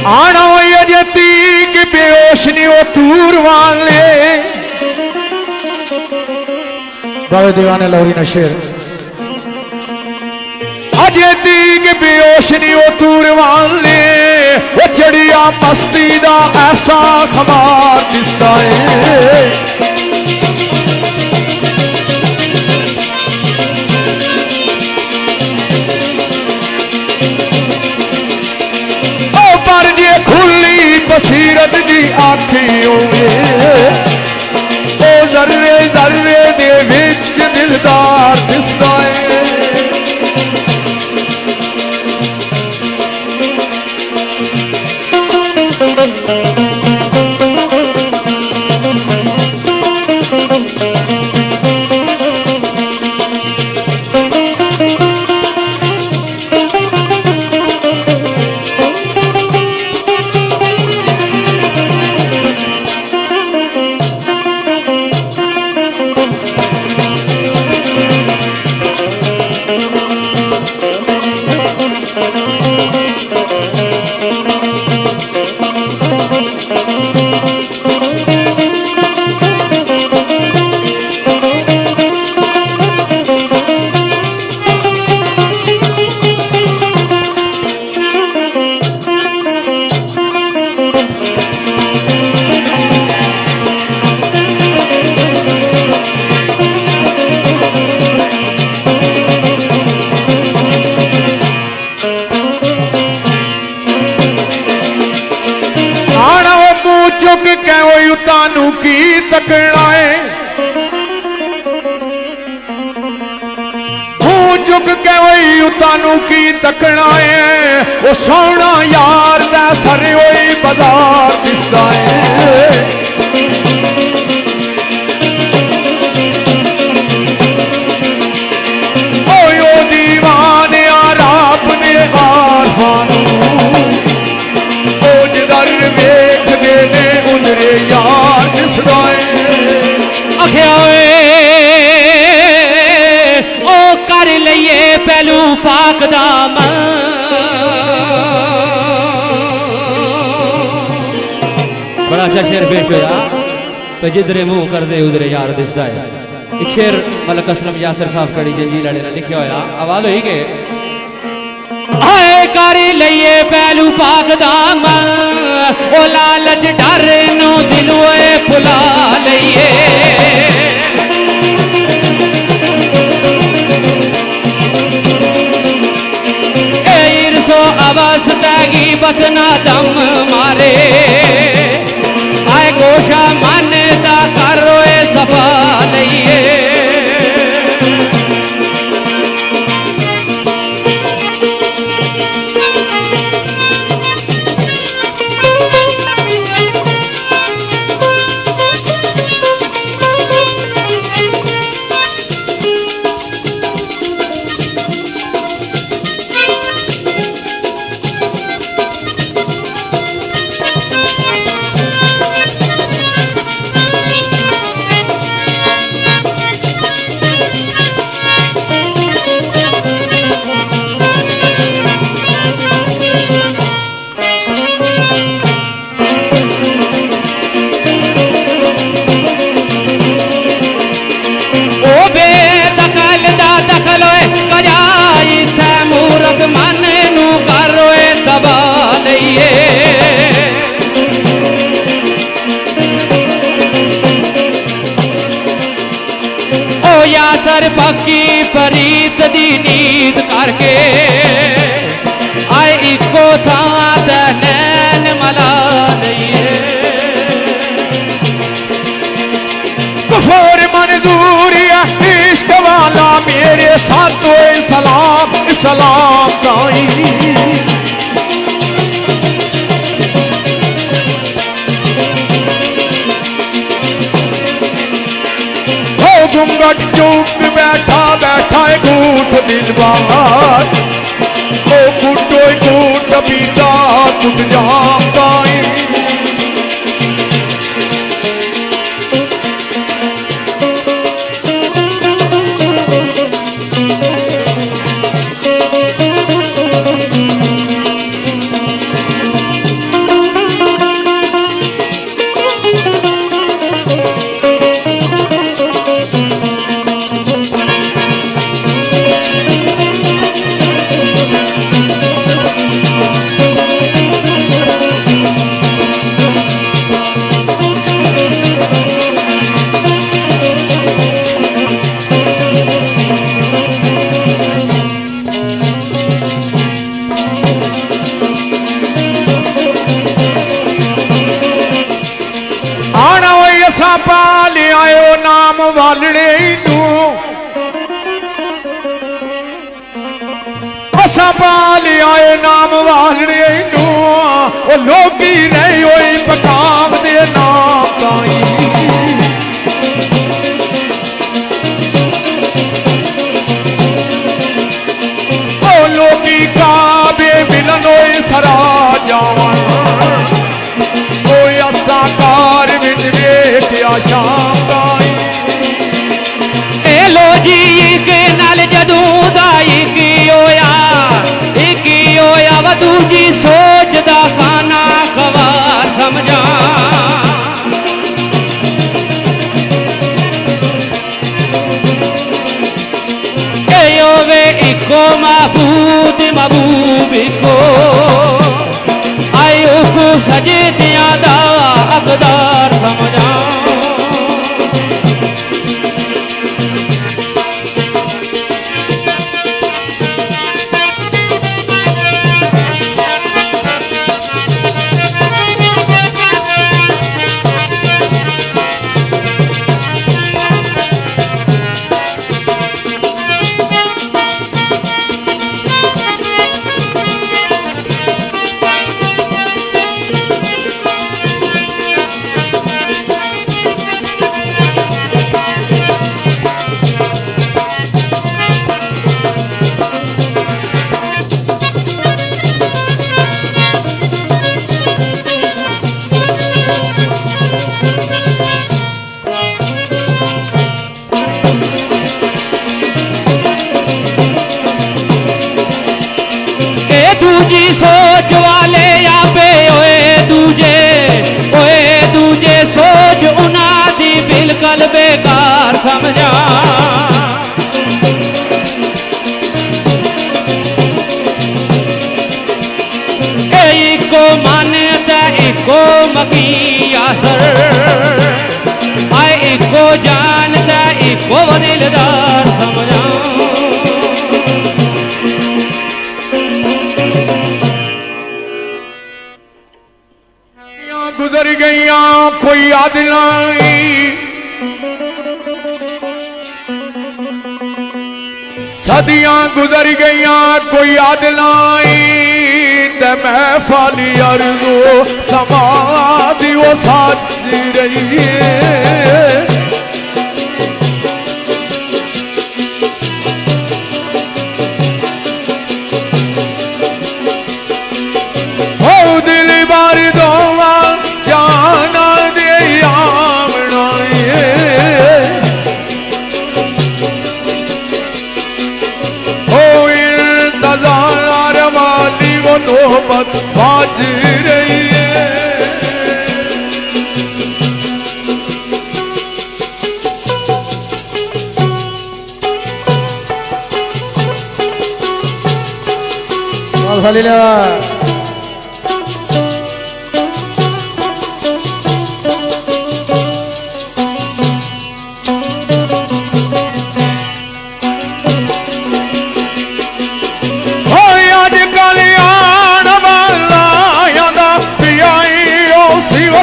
आना अजे तीक बेहोश नहीं वो तूर वाले बाबे दीवाने लौरी न शेर अजे तीक बेहोश नहीं वो तूर वाले वो चढ़िया मस्ती दा ऐसा खमार दिसदा है खुली बसीरत दी आखियों ओ जर्रे जर्रे दे विच दिलदार दिसदा है चुक के तानू की तकना है चुक के तानू की तकना है वो सोना यार दा सर होई बाजार दिसदा है ओ दीवाने राब ने आरफानू ओ जदर वेख दे उनरे यार दिसदा आख्या ओ कर लइए पहलू पाक दामन बड़ा अच्छा शेर पेश होया तो जिधरे मुंह कर दे उधरे यार दिसदा है। एक शेर मलक असलम यासर साहब कड़ी जंजील वाले ने लिखा होया आवाज होई के आए कर लइए पहलू पाक दामन ओ लालच डर नू दिलोए भुला लइए ए इरसो अवस तैगी बतना दम मारे आए गोशा मन दा कर रोए सफा लइए यासर पक्की परीत दी नींद करके आए इको थां नैन मला लइए कुफर मंजूरी इश्क वाला मेरे साथ सलाम सलाम ताई घूंघट चुप बैठा बैठा घूट दिलवार ओ घूटो घूट पीता टूट जाम ताई वालने नू असा पाल आए नाम वालने नू ओ लोगी नहीं होई पकाम दे नाम ताई ओ लोगी काबे मिलन होए सरा जावन कोई असा कार विच वेख्या शाम ताई ए लो जी के नाल जदू दा की होया वा दूजी सोच दा खाना खवार समझा वे इको महबूद महबूब इको आयो को सजे दा अकदार समझा दूजी सोच वाले आपे ओए दूजे सोच उना दी बिल्कुल बेकार समझा इको मान्यता इको मकी असर आए इको जानता इको दिलदार समझा गुजर गईया कोई याद नहीं सदियां गुजर गईया कोई याद नहीं ते महफाली अर्जो समाधि वो साजी रही है दिल बार दो नौबत बाज रही है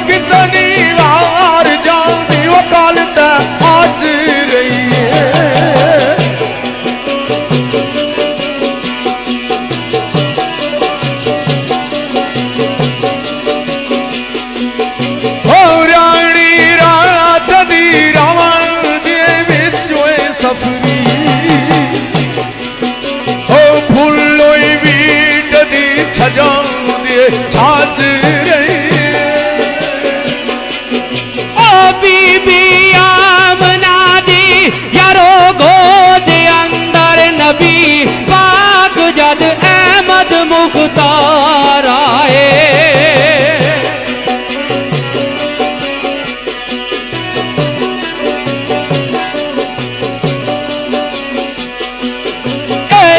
कितनी वार जाती वो कालता आज रही है ओ रानी रात दी रावण दे विचों सफरी ओ फुल्लोई वीट दी छजां दे छाज रही बीबी आमना दी यारो गोद अंदर नबी पाक जद अहमद मुख्तार आए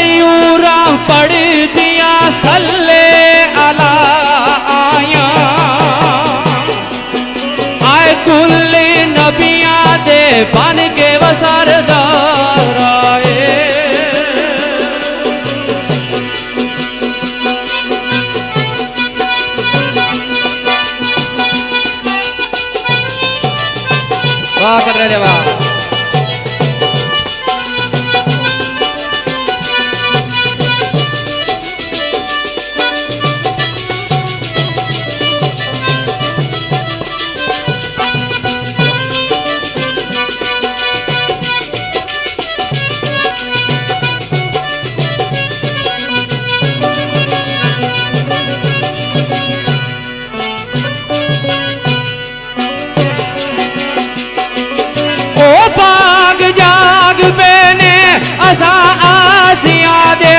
यूरा पढ़ दिया सल्ले अला आया आए कुल नबिया दे बन के वसरदार आए वाह कर रहे वाह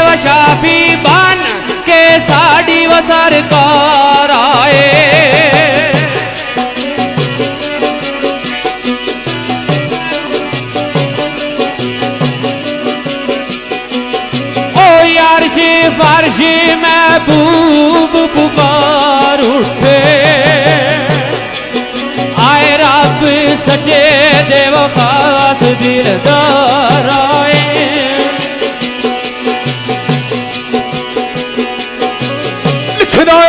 व शाफी बन के साड़ी व सरकार आए। फर्शी महबूब पुकार उठे, आए रब सचे देव खास दिलदार आए। लिखदा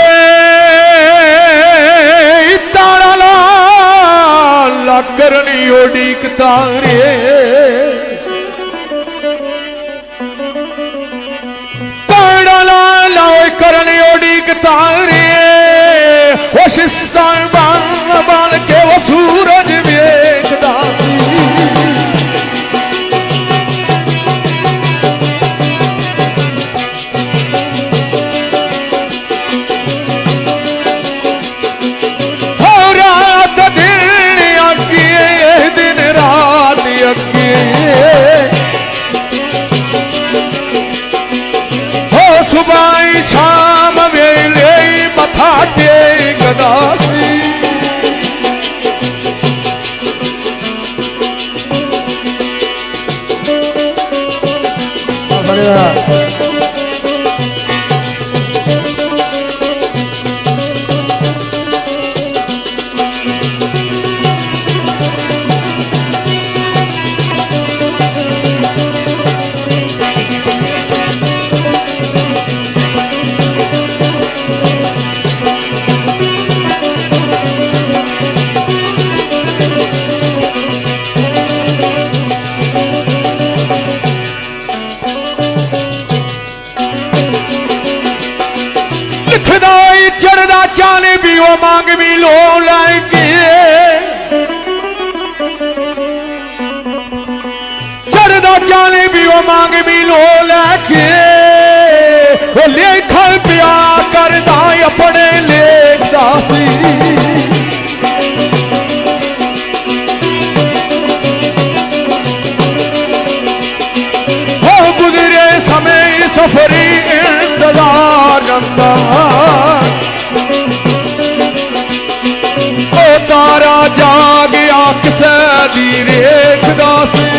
तारा ला करनी ओडीक तारे, करने ओडीक तारे वो शिस्तान बन बन के वो सूरज वेखदा सी। हो रात दिन अगे दिन रात अगे हो सुबह शाम वेले मथा टेकदा सी। चढ़दा चाले भी वो मांग भी लो लाएंगे, चढ़दा चाले भी वो मांग भी लो लैके वो लेखा पिया करदा अपने लेखदा सी। हो गुजरे समय सफरी इंतजार रंदा, तारा जागया किसे दी रेखदा सी।